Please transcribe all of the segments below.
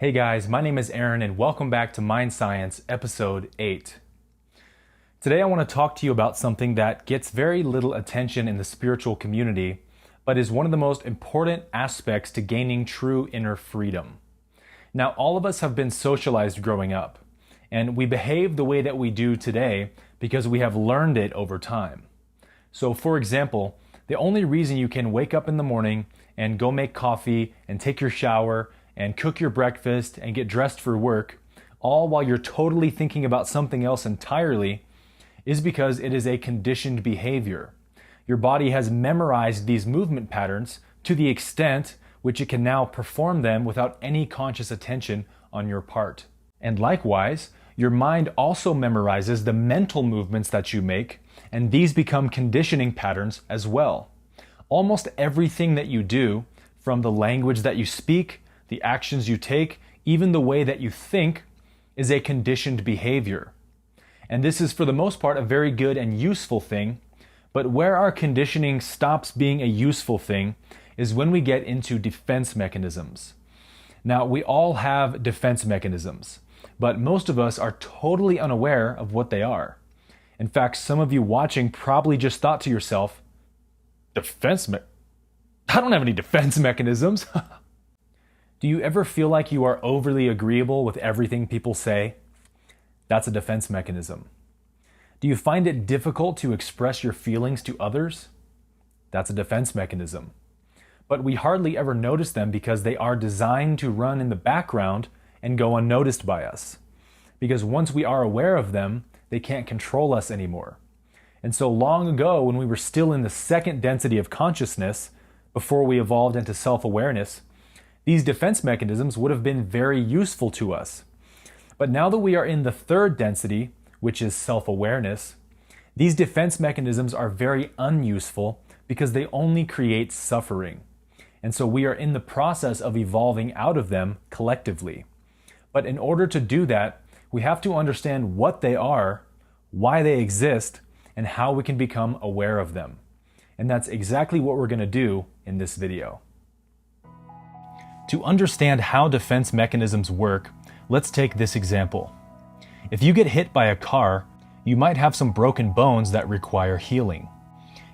Hey guys, my name is Aaron and welcome back to MindScience episode 8. Today I want to talk to you about something that gets very little attention in the spiritual community, but is one of the most important aspects to gaining true inner freedom. Now, all of us have been socialized growing up, and we behave the way that we do today because we have learned it over time. So for example, the only reason you can wake up in the morning and go make coffee and take your shower and cook your breakfast and get dressed for work, all while you're totally thinking about something else entirely, is because it is a conditioned behavior. Your body has memorized these movement patterns to the extent which it can now perform them without any conscious attention on your part. And likewise, your mind also memorizes the mental movements that you make, and these become conditioning patterns as well. Almost everything that you do, from the language that you speak, the actions you take, even the way that you think, is a conditioned behavior. And this is for the most part a very good and useful thing, but where our conditioning stops being a useful thing is when we get into defense mechanisms. Now, we all have defense mechanisms, but most of us are totally unaware of what they are. In fact, some of you watching probably just thought to yourself, I don't have any defense mechanisms. Do you ever feel like you are overly agreeable with everything people say? That's a defense mechanism. Do you find it difficult to express your feelings to others? That's a defense mechanism. But we hardly ever notice them because they are designed to run in the background and go unnoticed by us. Because once we are aware of them, they can't control us anymore. And so long ago, when we were still in the second density of consciousness, before we evolved into self-awareness, these defense mechanisms would have been very useful to us. But now that we are in the third density, which is self-awareness, these defense mechanisms are very unuseful because they only create suffering. And so we are in the process of evolving out of them collectively. But in order to do that, we have to understand what they are, why they exist, and how we can become aware of them. And that's exactly what we're going to do in this video. To understand how defense mechanisms work, let's take this example. If you get hit by a car, you might have some broken bones that require healing.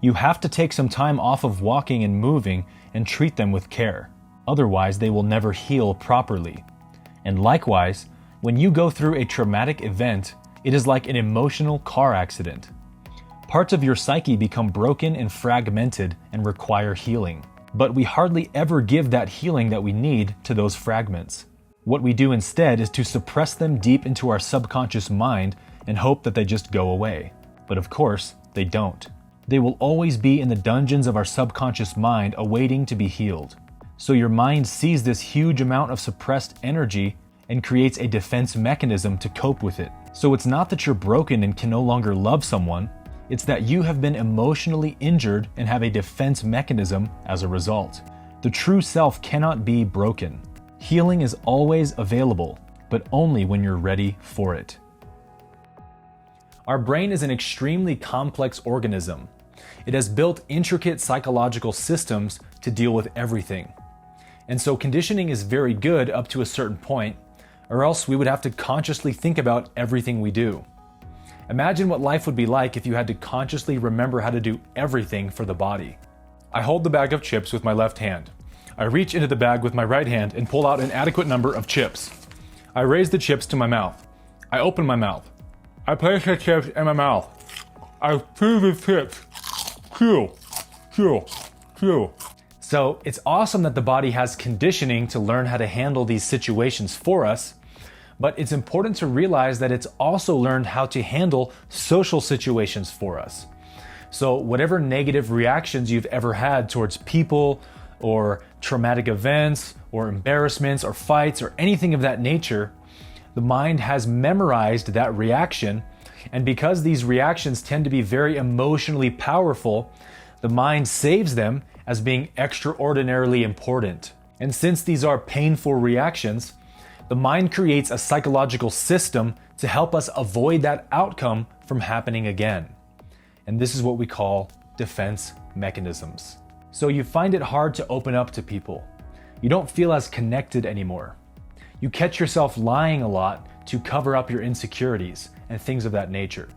You have to take some time off of walking and moving and treat them with care. Otherwise, they will never heal properly. And likewise, when you go through a traumatic event, it is like an emotional car accident. Parts of your psyche become broken and fragmented and require healing. But we hardly ever give that healing that we need to those fragments. What we do instead is to suppress them deep into our subconscious mind and hope that they just go away. But of course, they don't. They will always be in the dungeons of our subconscious mind awaiting to be healed. So your mind sees this huge amount of suppressed energy and creates a defense mechanism to cope with it. So it's not that you're broken and can no longer love someone. It's that you have been emotionally injured and have a defense mechanism as a result. The true self cannot be broken. Healing is always available, but only when you're ready for it. Our brain is an extremely complex organism. It has built intricate psychological systems to deal with everything. And so conditioning is very good up to a certain point, or else we would have to consciously think about everything we do. Imagine what life would be like if you had to consciously remember how to do everything for the body. I hold the bag of chips with my left hand. I reach into the bag with my right hand and pull out an adequate number of chips. I raise the chips to my mouth. I open my mouth. I place the chips in my mouth. I chew the chips. Chew. So it's awesome that the body has conditioning to learn how to handle these situations for us. But it's important to realize that it's also learned how to handle social situations for us. So whatever negative reactions you've ever had towards people or traumatic events or embarrassments or fights or anything of that nature, the mind has memorized that reaction. And because these reactions tend to be very emotionally powerful, the mind saves them as being extraordinarily important. And since these are painful reactions, the mind creates a psychological system to help us avoid that outcome from happening again. And this is what we call defense mechanisms. So you find it hard to open up to people. You don't feel as connected anymore. You catch yourself lying a lot to cover up your insecurities and things of that nature.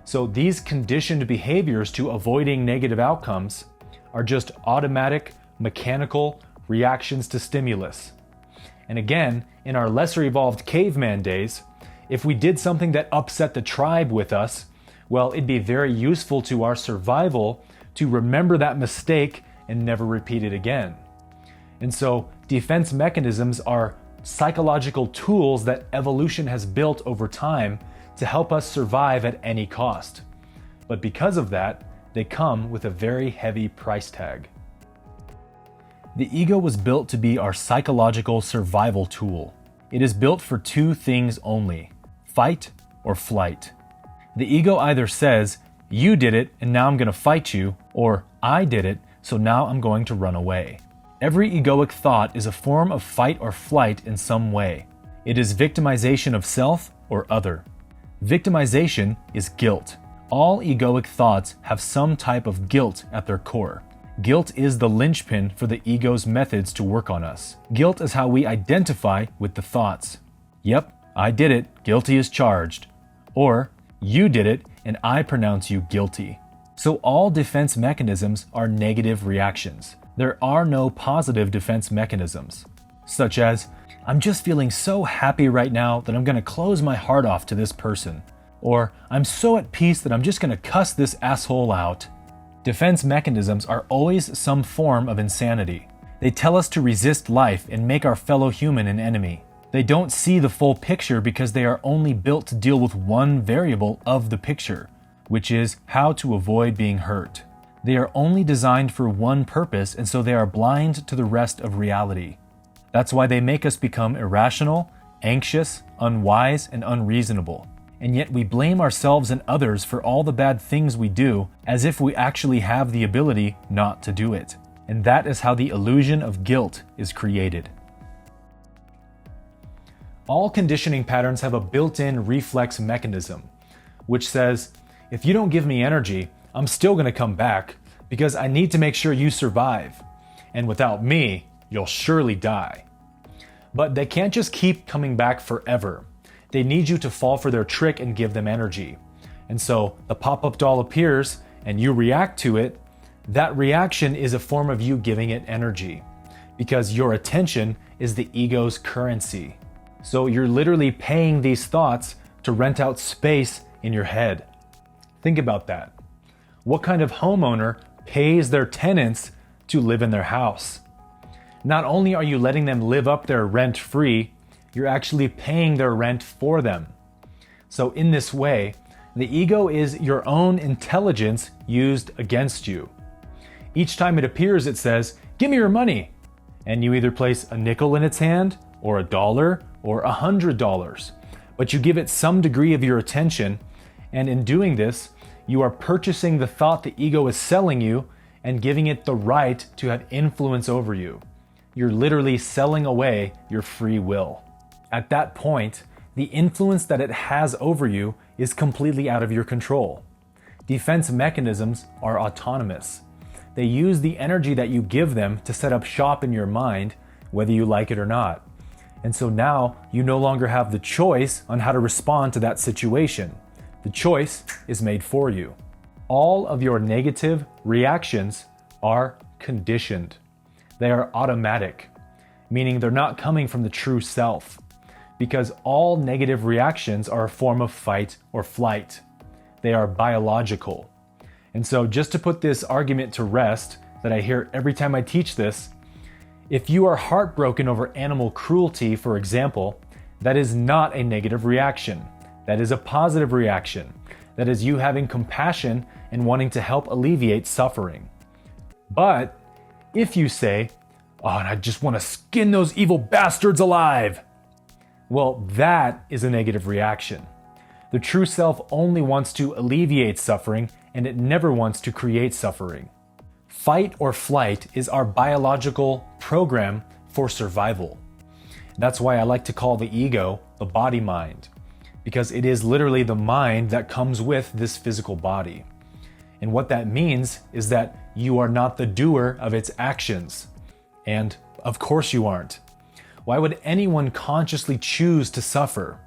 So these conditioned behaviors to avoiding negative outcomes are just automatic, mechanical reactions to stimulus. And again, in our lesser evolved caveman days, if we did something that upset the tribe with us, well, it'd be very useful to our survival to remember that mistake and never repeat it again. And so defense mechanisms are psychological tools that evolution has built over time to help us survive at any cost. But because of that, they come with a very heavy price tag. The ego was built to be our psychological survival tool. It is built for two things only: fight or flight. The ego either says, "You did it and now I'm going to fight you," or "I did it, so now I'm going to run away." Every egoic thought is a form of fight or flight in some way. It is victimization of self or other. Victimization is guilt. All egoic thoughts have some type of guilt at their core. Guilt is the linchpin for the ego's methods to work on us. Guilt is how we identify with the thoughts. Yep, I did it, guilty as charged. Or, you did it, and I pronounce you guilty. So all defense mechanisms are negative reactions. There are no positive defense mechanisms, such as, I'm just feeling so happy right now that I'm going to close my heart off to this person. Or, I'm so at peace that I'm just going to cuss this asshole out. Defense mechanisms are always some form of insanity. They tell us to resist life and make our fellow human an enemy. They don't see the full picture because they are only built to deal with one variable of the picture, which is how to avoid being hurt. They are only designed for one purpose, and so they are blind to the rest of reality. That's why they make us become irrational, anxious, unwise, and unreasonable. And yet we blame ourselves and others for all the bad things we do as if we actually have the ability not to do it. And that is how the illusion of guilt is created. All conditioning patterns have a built-in reflex mechanism, which says, if you don't give me energy, I'm still going to come back because I need to make sure you survive. And without me, you'll surely die. But they can't just keep coming back forever. They need you to fall for their trick and give them energy. And so the pop-up doll appears and you react to it. That reaction is a form of you giving it energy because your attention is the ego's currency. So you're literally paying these thoughts to rent out space in your head. Think about that. What kind of homeowner pays their tenants to live in their house? Not only are you letting them live up their rent free, you're actually paying their rent for them. So in this way, the ego is your own intelligence used against you. Each time it appears, it says, "Give me your money." And you either place a nickel in its hand, or $1, or $100. But you give it some degree of your attention, and in doing this, you are purchasing the thought the ego is selling you and giving it the right to have influence over you. You're literally selling away your free will. At that point, the influence that it has over you is completely out of your control. Defense mechanisms are autonomous. They use the energy that you give them to set up shop in your mind, whether you like it or not. And so now you no longer have the choice on how to respond to that situation. The choice is made for you. All of your negative reactions are conditioned. They are automatic, meaning they're not coming from the true self, because all negative reactions are a form of fight or flight. They are biological. And so just to put this argument to rest that I hear every time I teach this, if you are heartbroken over animal cruelty, for example, that is not a negative reaction. That is a positive reaction. That is you having compassion and wanting to help alleviate suffering. But if you say, "Oh, and I just want to skin those evil bastards alive," well, that is a negative reaction. The true self only wants to alleviate suffering, and it never wants to create suffering. Fight or flight is our biological program for survival. That's why I like to call the ego the body mind, because it is literally the mind that comes with this physical body. And what that means is that you are not the doer of its actions. And of course you aren't. Why would anyone consciously choose to suffer?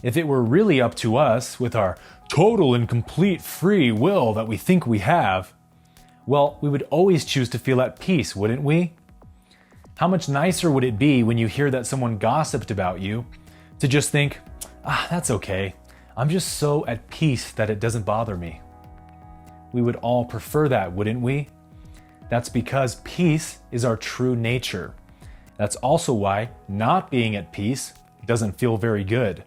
If it were really up to us, with our total and complete free will that we think we have, well, we would always choose to feel at peace, wouldn't we? How much nicer would it be when you hear that someone gossiped about you to just think, that's okay. I'm just so at peace that it doesn't bother me. We would all prefer that, wouldn't we? That's because peace is our true nature. That's also why not being at peace doesn't feel very good.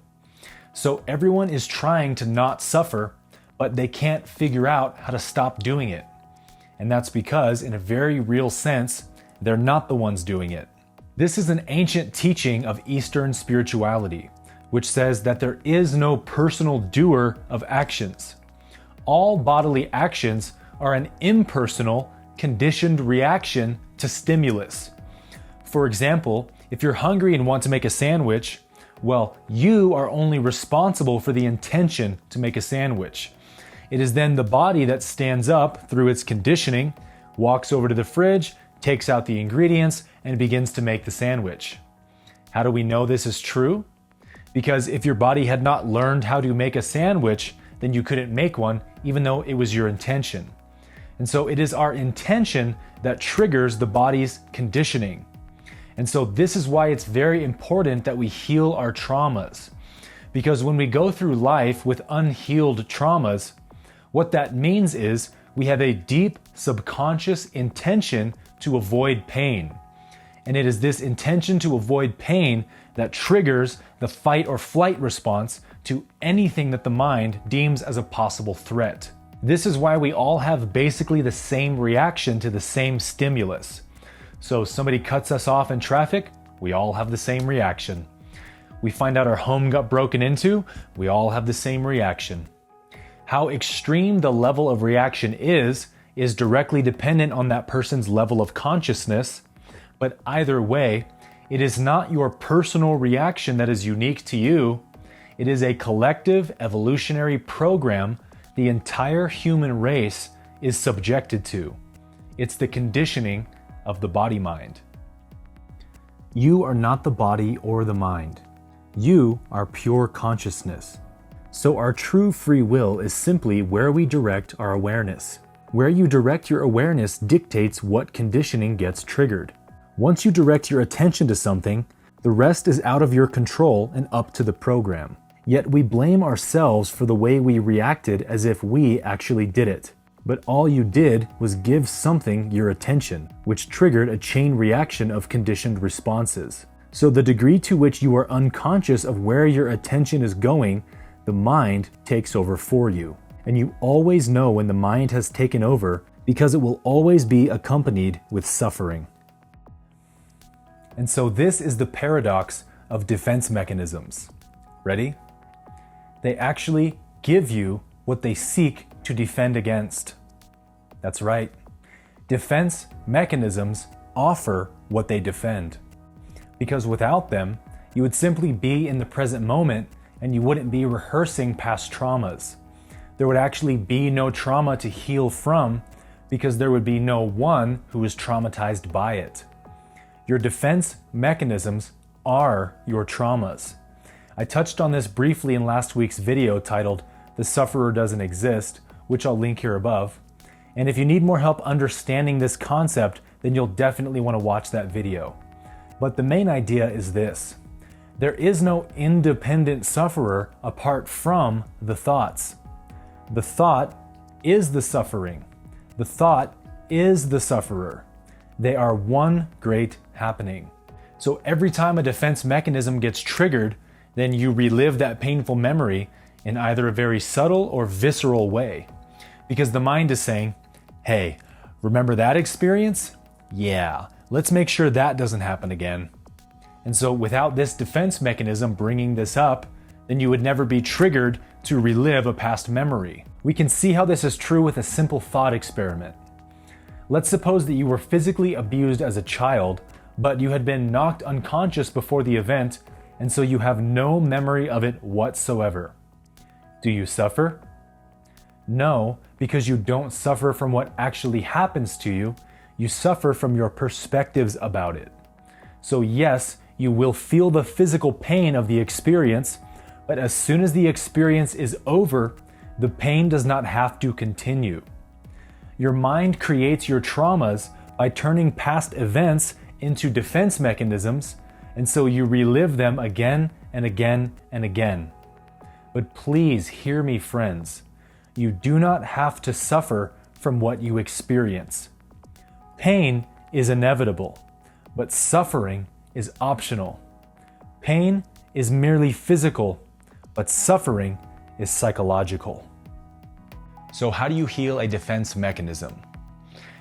So everyone is trying to not suffer, but they can't figure out how to stop doing it. And that's because, in a very real sense, they're not the ones doing it. This is an ancient teaching of Eastern spirituality, which says that there is no personal doer of actions. All bodily actions are an impersonal, conditioned reaction to stimulus. For example, if you're hungry and want to make a sandwich, well, you are only responsible for the intention to make a sandwich. It is then the body that stands up through its conditioning, walks over to the fridge, takes out the ingredients, and begins to make the sandwich. How do we know this is true? Because if your body had not learned how to make a sandwich, then you couldn't make one, even though it was your intention. And so it is our intention that triggers the body's conditioning. And so this is why it's very important that we heal our traumas. Because when we go through life with unhealed traumas, what that means is we have a deep subconscious intention to avoid pain. And it is this intention to avoid pain that triggers the fight or flight response to anything that the mind deems as a possible threat. This is why we all have basically the same reaction to the same stimulus. So somebody cuts us off in traffic, we all have the same reaction. We find out our home got broken into, we all have the same reaction. How extreme the level of reaction is directly dependent on that person's level of consciousness, but either way, it is not your personal reaction that is unique to you. It is a collective evolutionary program the entire human race is subjected to. It's the conditioning of the body-mind. You are not the body or the mind. You are pure consciousness. So our true free will is simply where we direct our awareness. Where you direct your awareness dictates what conditioning gets triggered. Once you direct your attention to something, the rest is out of your control and up to the program. Yet we blame ourselves for the way we reacted as if we actually did it. But all you did was give something your attention, which triggered a chain reaction of conditioned responses. So the degree to which you are unconscious of where your attention is going, the mind takes over for you. And you always know when the mind has taken over because it will always be accompanied with suffering. And so this is the paradox of defense mechanisms. Ready? They actually give you what they seek to defend against. That's right. Defense mechanisms offer what they defend. Because without them, you would simply be in the present moment and you wouldn't be rehearsing past traumas. There would actually be no trauma to heal from because there would be no one who is traumatized by it. Your defense mechanisms are your traumas. I touched on this briefly in last week's video titled "The Sufferer Doesn't Exist," which I'll link here above. And if you need more help understanding this concept, then you'll definitely want to watch that video. But the main idea is this: there is no independent sufferer apart from the thoughts. The thought is the suffering. The thought is the sufferer. They are one great happening. So every time a defense mechanism gets triggered, then you relive that painful memory in either a very subtle or visceral way. Because the mind is saying, hey, remember that experience? Yeah, let's make sure that doesn't happen again. And so without this defense mechanism bringing this up, then you would never be triggered to relive a past memory. We can see how this is true with a simple thought experiment. Let's suppose that you were physically abused as a child, but you had been knocked unconscious before the event, and so you have no memory of it whatsoever. Do you suffer? No, because you don't suffer from what actually happens to you. You suffer from your perspectives about it. So yes, You will feel the physical pain of the experience, but as soon as the experience is over, the pain does not have to continue. Your mind creates your traumas by turning past events into defense mechanisms, and so you relive them again and again and again. But please hear me, friends. You do not have to suffer from what you experience. Pain is inevitable, but suffering is optional. Pain is merely physical, but suffering is psychological. So how do you heal a defense mechanism?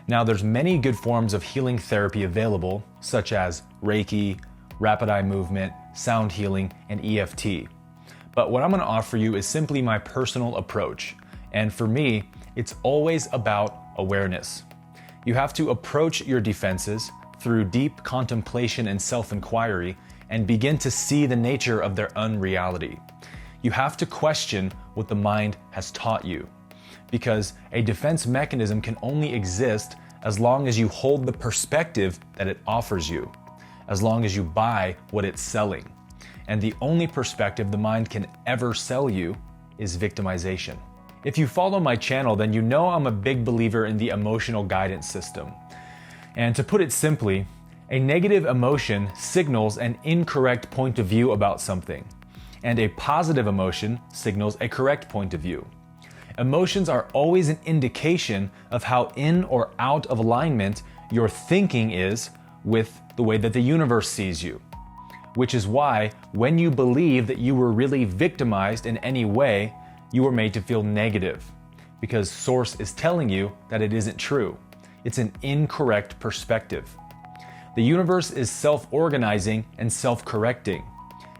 Now, there's many good forms of healing therapy available, such as Reiki, rapid eye movement, sound healing, and EFT. But what I'm going to offer you is simply my personal approach. And for me, it's always about awareness. You have to approach your defenses through deep contemplation and self-inquiry and begin to see the nature of their unreality. You have to question what the mind has taught you, because a defense mechanism can only exist as long as you hold the perspective that it offers you, as long as you buy what it's selling. And the only perspective the mind can ever sell you is victimization. If you follow my channel, then you know I'm a big believer in the emotional guidance system. And to put it simply, a negative emotion signals an incorrect point of view about something, and a positive emotion signals a correct point of view. Emotions are always an indication of how in or out of alignment your thinking is with the way that the universe sees you. Which is why when you believe that you were really victimized in any way, you were made to feel negative, because Source is telling you that it isn't true. It's an incorrect perspective. The universe is self-organizing and self-correcting,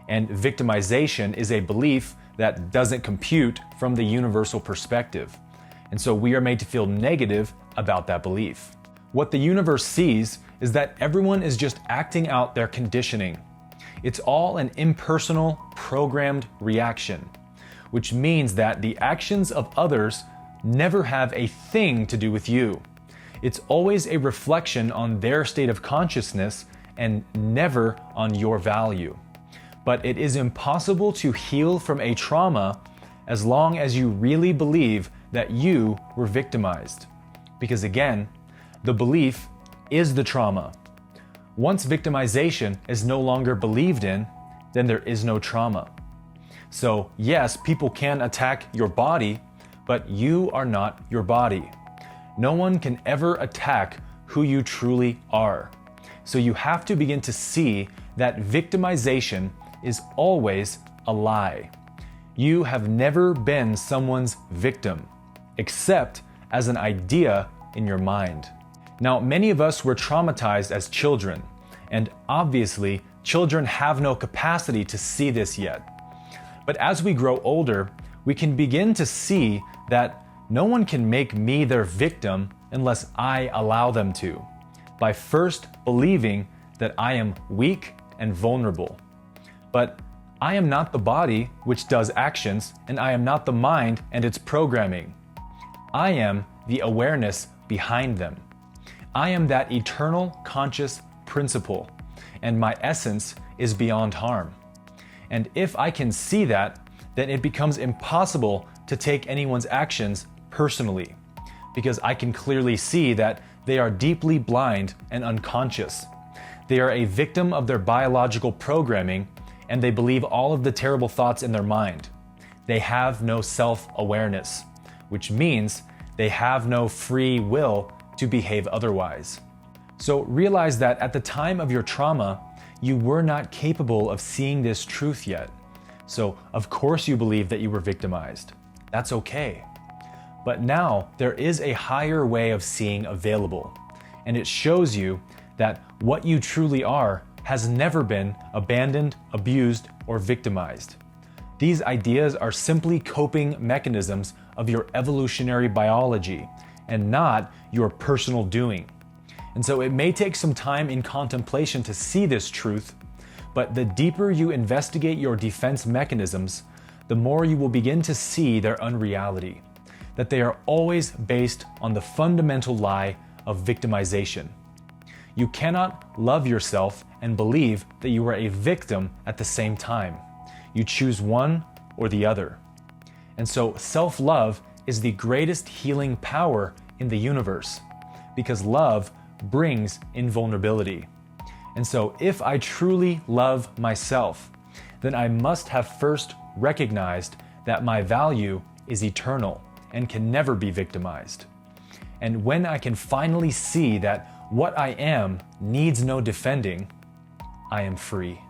and victimization is a belief that doesn't compute from the universal perspective. And so we are made to feel negative about that belief. What the universe sees is that everyone is just acting out their conditioning. It's all an impersonal, programmed reaction, which means that the actions of others never have a thing to do with you. It's always a reflection on their state of consciousness and never on your value. But it is impossible to heal from a trauma as long as you really believe that you were victimized. Because again, the belief is the trauma. Once victimization is no longer believed in, then there is no trauma. So yes, people can attack your body, but you are not your body. No one can ever attack who you truly are. So you have to begin to see that victimization is always a lie. You have never been someone's victim, except as an idea in your mind. Now, many of us were traumatized as children, and obviously, children have no capacity to see this yet. But as we grow older, we can begin to see that no one can make me their victim unless I allow them to, by first believing that I am weak and vulnerable. But I am not the body which does actions, and I am not the mind and its programming. I am the awareness behind them. I am that eternal conscious principle, and my essence is beyond harm. And if I can see that, then it becomes impossible to take anyone's actions personally, because I can clearly see that they are deeply blind and unconscious. They are a victim of their biological programming, and they believe all of the terrible thoughts in their mind. They have no self-awareness, which means they have no free will to behave otherwise. So realize that at the time of your trauma, you were not capable of seeing this truth yet. So of course you believe that you were victimized. That's okay. But now there is a higher way of seeing available, and it shows you that what you truly are has never been abandoned, abused, or victimized. These ideas are simply coping mechanisms of your evolutionary biology and not your personal doing. And so it may take some time in contemplation to see this truth, but the deeper you investigate your defense mechanisms, the more you will begin to see their unreality, that they are always based on the fundamental lie of victimization. You cannot love yourself and believe that you are a victim at the same time. You choose one or the other. And so self-love is the greatest healing power in the universe, because love brings invulnerability. And so if I truly love myself, then I must have first recognized that my value is eternal and can never be victimized. And when I can finally see that what I am needs no defending, I am free.